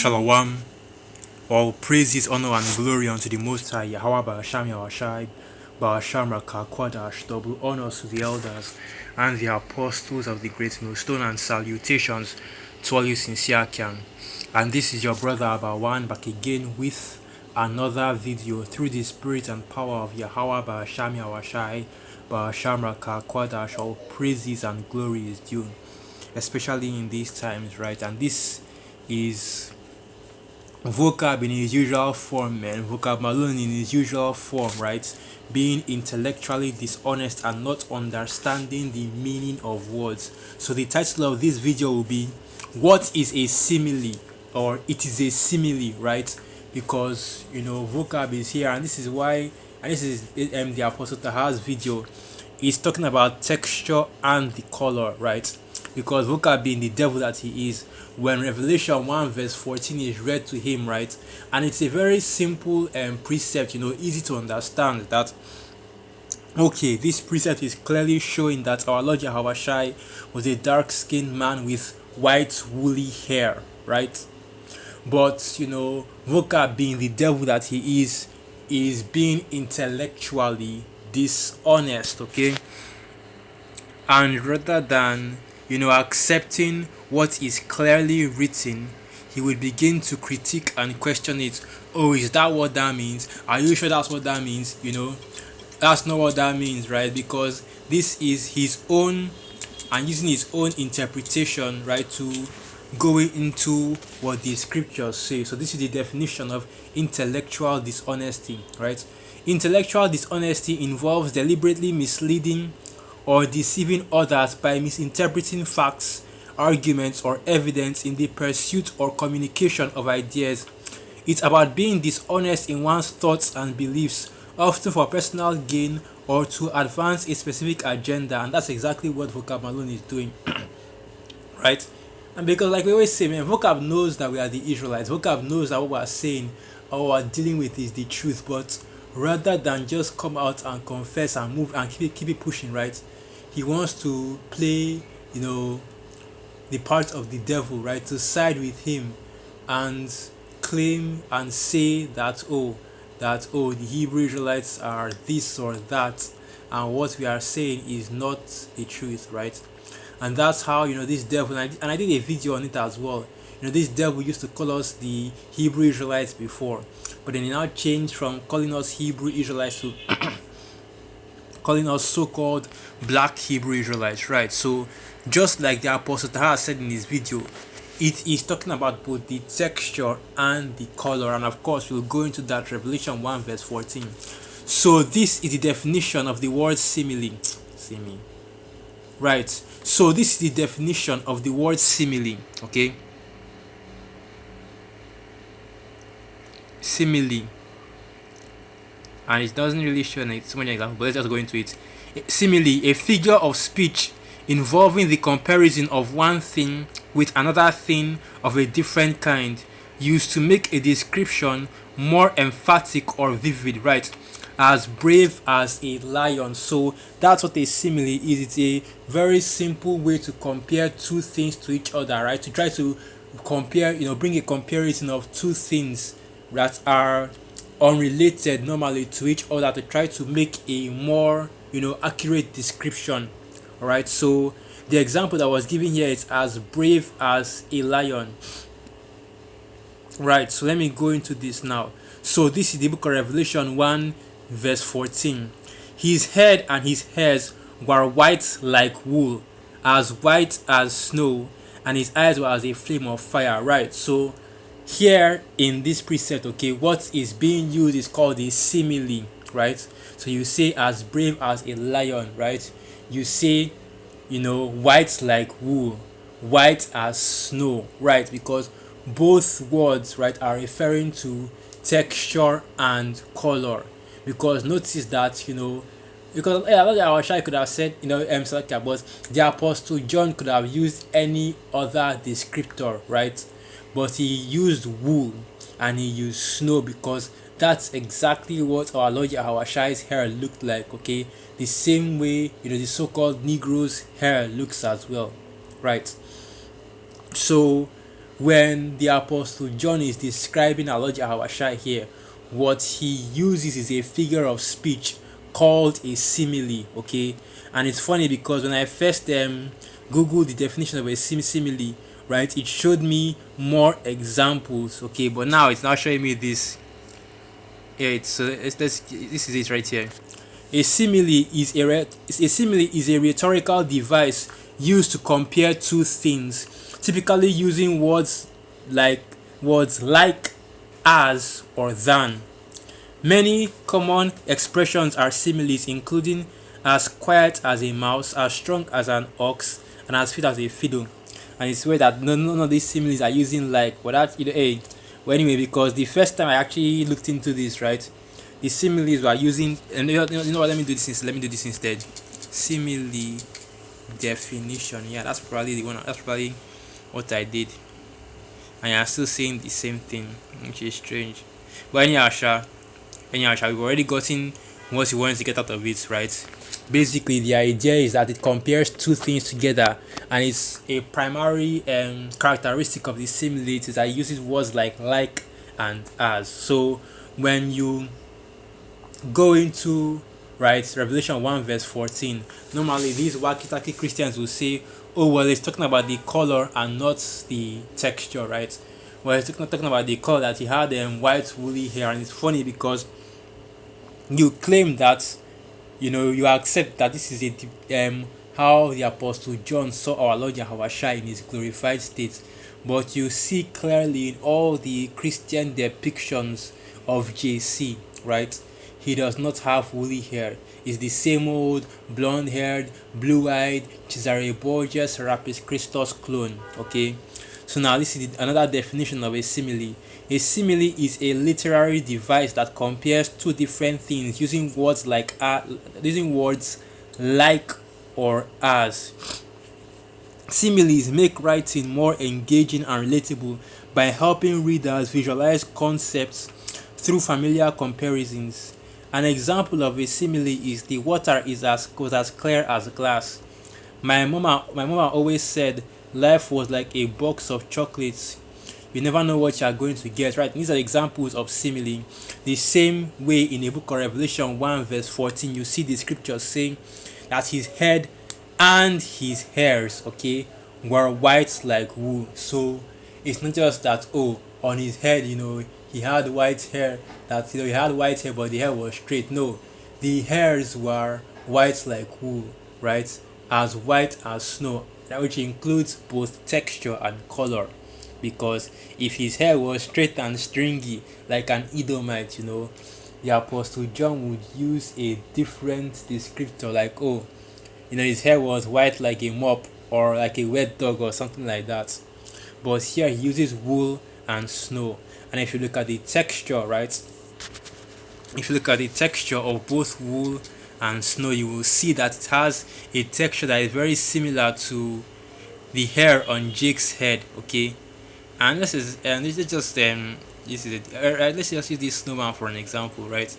Shalom. All praises, honor, and glory unto the Most High, Yahweh Ba'asham Yahushai, Ba'asham Rakakwadash, double honors to the elders and the apostles of the great millstone, and salutations to all you sincere can. And this is your brother Abawan back again with another video through the spirit and power of Yahweh Ba'asham Yahushai, Ba'asham Rakakwadash. All praises and glory is due, especially in these times, right? And this is vocab in his usual form, man. Vocab Malone in his usual form, right? Being intellectually dishonest and not understanding the meaning of words. So the title of this video will be, what is a simile? Or it is a simile, right? Because vocab is here, and this is why, and this is the Apostle Taha's video is talking about texture and the color, right? Because vocab being the devil that he is, when Revelation 1 verse 14 is read to him, right? And it's a very simple precept, easy to understand, that okay, this precept is clearly showing that our Lord Yahushua was a dark-skinned man with white woolly hair, right? But vocab being the devil that he is being intellectually dishonest, okay? And rather than accepting what is clearly written, he will begin to critique and question it. Oh, is that what that means? Are you sure that's what that means? That's not what that means, right? Because this is his own, and using his own interpretation, right, to going into what the scriptures say. So this is the definition of intellectual dishonesty, right? Intellectual dishonesty involves deliberately misleading or deceiving others by misinterpreting facts, arguments, or evidence in the pursuit or communication of ideas. It's about being dishonest in one's thoughts and beliefs, often for personal gain or to advance a specific agenda, and that's exactly what Vocab Malone is doing, right? And because, like we always say, man, Vocab knows that we are the Israelites. Vocab knows that what we're saying or what we're dealing with is the truth, but rather than just come out and confess and move and keep it pushing, right? He wants to play, the part of the devil, right? To side with him and claim and say that the Hebrew Israelites are this or that, and what we are saying is not the truth, right? And that's how this devil, and I did a video on it as well. This devil used to call us the Hebrew Israelites before, but then he now changed from calling us Hebrew Israelites to calling us so-called black Hebrew Israelites, right? So just like the Apostle Taha said in his video, it is talking about both the texture and the color, and of course we'll go into that. Revelation 1 verse 14. So this is the definition of the word simile, right? So this is the definition of the word simile, okay? Simile, and it doesn't really show so many examples, but let's just go into it. Simile, a figure of speech involving the comparison of one thing with another thing of a different kind, used to make a description more emphatic or vivid, right? As brave as a lion. So that's what a simile is. It's a very simple way to compare two things to each other, right? To try to compare, bring a comparison of two things that are unrelated normally to each other, to try to make a more accurate description. All right, so the example that was given here is as brave as a lion, right? So let me go into this now. So this is the book of Revelation 1 verse 14. His head and his hairs were white like wool, as white as snow, and his eyes were as a flame of fire, right? So here in this precept, okay, what is being used is called a simile, right? So you say as brave as a lion, right? You say white like wool, white as snow, right? Because both words, right, are referring to texture and color. Because notice that because I wish I could have said but the Apostle John could have used any other descriptor, right? But he used wool and he used snow because that's exactly what our Lord Yahushua's hair looked like, okay? The same way, the so-called Negro's hair looks as well, right? So when the Apostle John is describing Elijah Hawashai here, what he uses is a figure of speech called a simile. Okay, and it's funny because when I first googled the definition of a simile, right, it showed me more examples. Okay, but now it's not showing me this. Yeah, this is it right here. A simile is a rhetorical device used to compare two things, typically using like words like, as, or than. Many common expressions are similes, including as quiet as a mouse, as strong as an ox, and as fit as a fiddle. And it's weird that none of these similes are using like, but that, hey. Well, anyway, because the first time I actually looked into this, right, the similes were using, and you know what? Let me do this instead. Simile definition. Yeah, that's probably the one. That's probably what I did, and I'm still saying the same thing, which is strange. But anyhow, we've already gotten what you wanted to get out of it, right? Basically, the idea is that it compares two things together, and it's a primary characteristic of the simile is that it uses words like and as. So when you go into, right, Revelation 1 verse 14, normally these wacky Christians will say, oh well, it's talking about the color and not the texture, right? Well, it's talking about the color, that he had white woolly hair. And it's funny because you claim that, you accept that this is how the Apostle John saw our Lord Yahweh Shai in his glorified state, but you see clearly in all the Christian depictions of JC, right? He does not have woolly hair. It's the same old blonde-haired, blue-eyed Cesare Borgia Serapis Christus clone. Okay, so now this is another definition of a simile. A simile is a literary device that compares two different things using words like or as. Similes make writing more engaging and relatable by helping readers visualize concepts through familiar comparisons. An example of a simile is the water was as clear as glass. My mama always said life was like a box of chocolates. You never know what you are going to get, right? These are examples of simile. The same way in the book of Revelation 1 verse 14, you see the scriptures saying that his head and his hairs, okay, were white like wool. So it's not just that, oh, on his head, he had white hair, that, he had white hair, but the hair was straight. No, the hairs were white like wool, right? As white as snow, which includes both texture and color. Because if his hair was straight and stringy like an Edomite, the Apostle John would use a different descriptor, like, oh, his hair was white like a mop or like a wet dog or something like that. But here he uses wool and snow. And if you look at the texture, right, if you look at the texture of both wool and snow, you will see that it has a texture that is very similar to the hair on Jake's head. Okay, and this is just this is it. Let's just use this snowman for an example, right?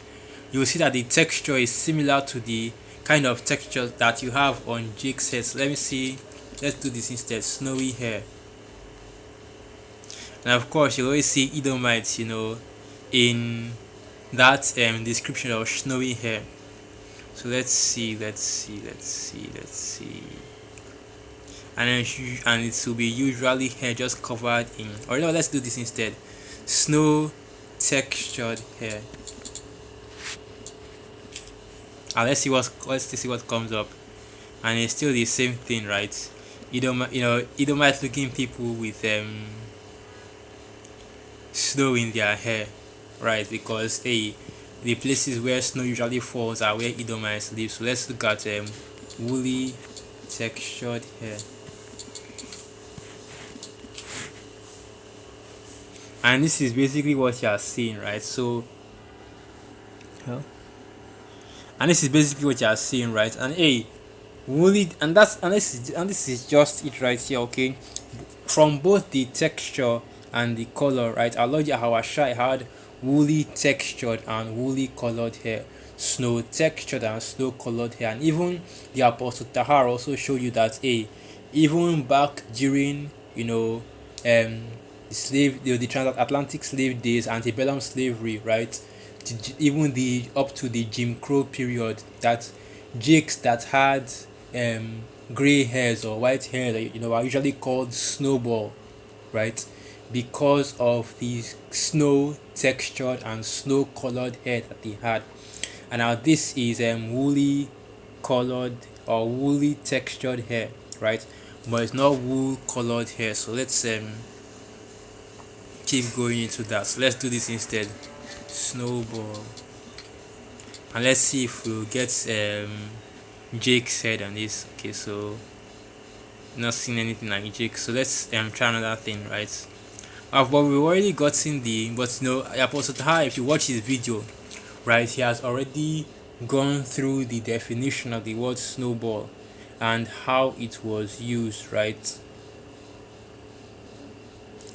You will see that the texture is similar to the kind of texture that you have on Jake's head. So let me see. Let's do this instead. Snowy hair. And of course, you always see Edomites, in that description of snowy hair. So let's see. And it will be usually hair just covered in, or no, let's do this instead. Snow textured hair. And let's see what comes up. And it's still the same thing, right? Edomite looking people with snow in their hair, right? Because the places where snow usually falls are where Edomites live. So let's look at woolly textured hair. And this is basically what you are seeing, right? So, and this is basically what you are seeing, right? And woolly, and this is just it right here, okay? From both the texture and the color, right? Our Lord Yahweh had woolly textured and woolly colored hair, snow textured and snow colored hair, and even the Apostle Tahar also showed you that even back during um the transatlantic slave days, antebellum slavery, right? Even the up to the Jim Crow period, that jakes that had um gray hairs or white hair, are usually called snowball, right? Because of the snow textured and snow colored hair that they had. And now this is woolly colored or woolly textured hair, right? But it's not wool colored hair. So let's keep going into that. So let's do this instead. Snowball. And let's see if we'll get Jake's head on this. Okay, so not seeing anything like Jake. So let's try another thing, right? But we've already gotten but Apostle Taha, if you watch his video, right, he has already gone through the definition of the word snowball and how it was used, right?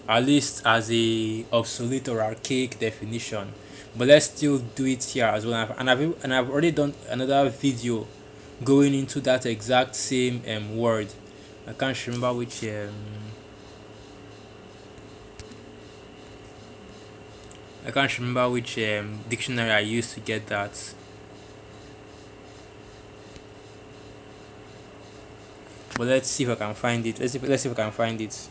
At least as a obsolete or archaic definition. But let's still do it here as well. And I've already done another video going into that exact same word. I can't remember which dictionary I used to get that. But let's see if I can find it. Let's see if I can find it.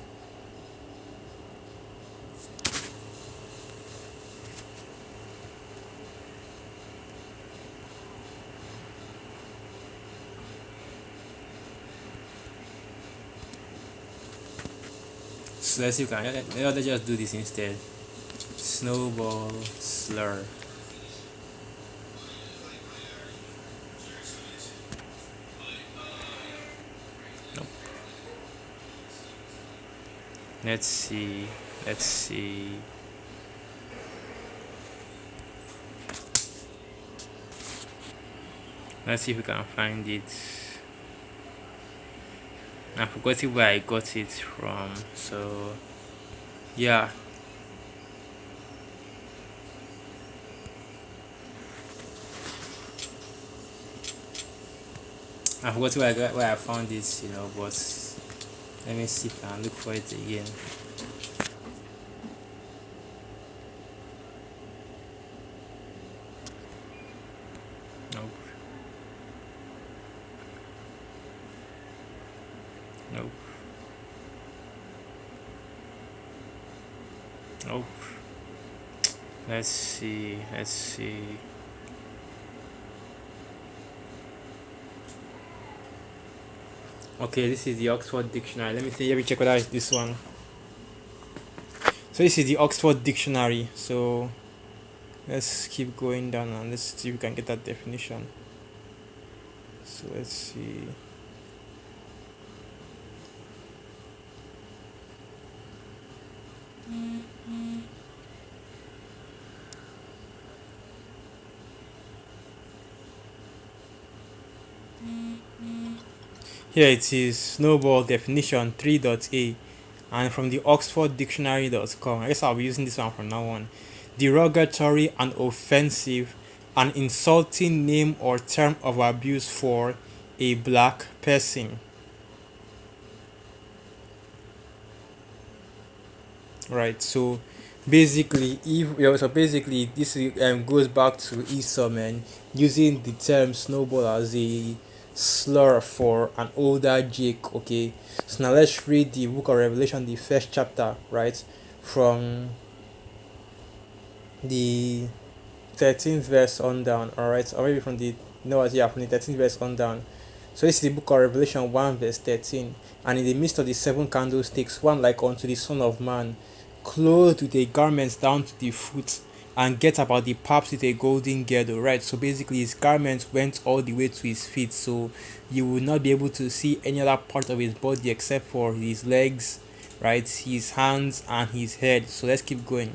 So let's see if we can. Let's just do this instead. Snowball slur. Nope. Let's see. Let's see. Let's see if we can find it. I forgot where I got it from. So yeah. I forgot where I found it, but let me see if I can look for it again. Nope. Nope. Nope. Let's see. Let's see. Okay, this is the Oxford Dictionary. Let me check whether it's this one. So this is the Oxford Dictionary. So let's keep going down and let's see if we can get that definition. So let's see. Here it is, snowball definition 3.a, and from the oxforddictionary.com. I guess I'll be using this one from now on. Derogatory and offensive, an insulting name or term of abuse for a black person. Right, so basically, this goes back to Esau, man, using the term snowball as a slur for an older Jake. Okay, so now let's read the book of Revelation, the first chapter, right, from the 13th verse on down. All right, or maybe from the from the 13th verse on down. So this is the book of Revelation 1 verse 13. And in the midst of the seven candlesticks, one like unto the Son of Man, clothed with a garment down to the foot, and get about the paps with a golden girdle. Right, so basically his garment went all the way to his feet, so you will not be able to see any other part of his body except for his legs, right, his hands and his head. So let's keep going.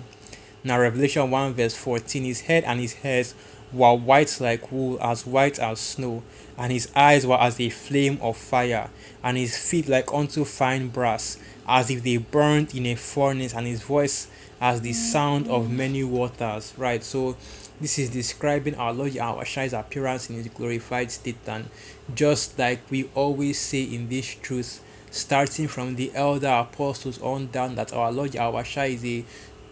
Now Revelation 1 verse 14, his head and his hairs were white like wool, as white as snow, and his eyes were as a flame of fire, and his feet like unto fine brass, as if they burned in a furnace, and his voice as the sound of many waters. Right, so this is describing our Lord Yahweh's appearance in his glorified state, and just like we always say in this truth, starting from the elder apostles on down, that our Lord Yahweh is a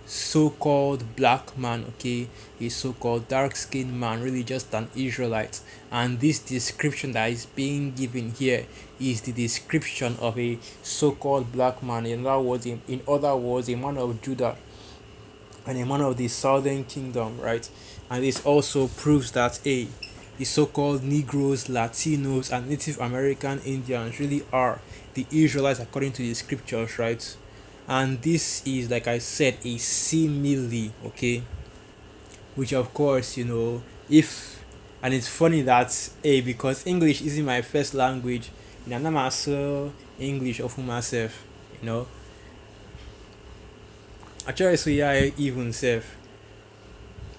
so-called black man, okay, a so-called dark-skinned man, really just an Israelite. And this description that is being given here is the description of a so-called black man. In other words, a man of Judah and a man of the southern kingdom, right? And this also proves that the so-called Negroes, Latinos, and Native American Indians really are the Israelites according to the scriptures, right? And this is, like I said, a simile, okay? Which, of course, if and it's funny that because English isn't my first language, I'm also English of myself, you know. Actually, so yeah, even self.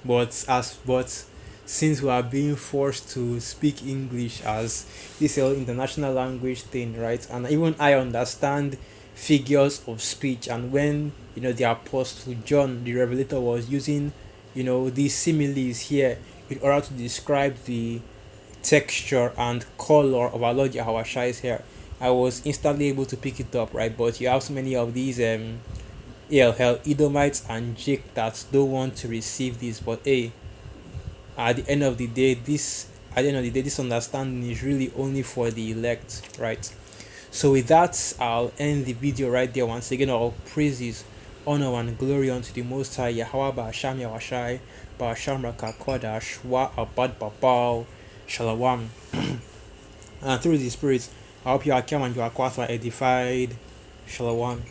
But since we are being forced to speak English as this whole international language thing, right? And even I understand figures of speech, and when the apostle John the Revelator was using these similes here in order to describe the texture and color of our Lord Yahweh Shai's hair, I was instantly able to pick it up, right? But you have so many of these hell Edomites and Jake that don't want to receive this. But at the end of the day, this understanding is really only for the elect, right? So with that, I'll end the video right there. Once again, all praises, honor, and glory unto the Most High Yahweh Ba'asham Yawashai Ba'asham Rakakwadash Wa Abad Babal Shalawam. And through the Spirit, I hope you are calm and you are quite edified. Shalawam.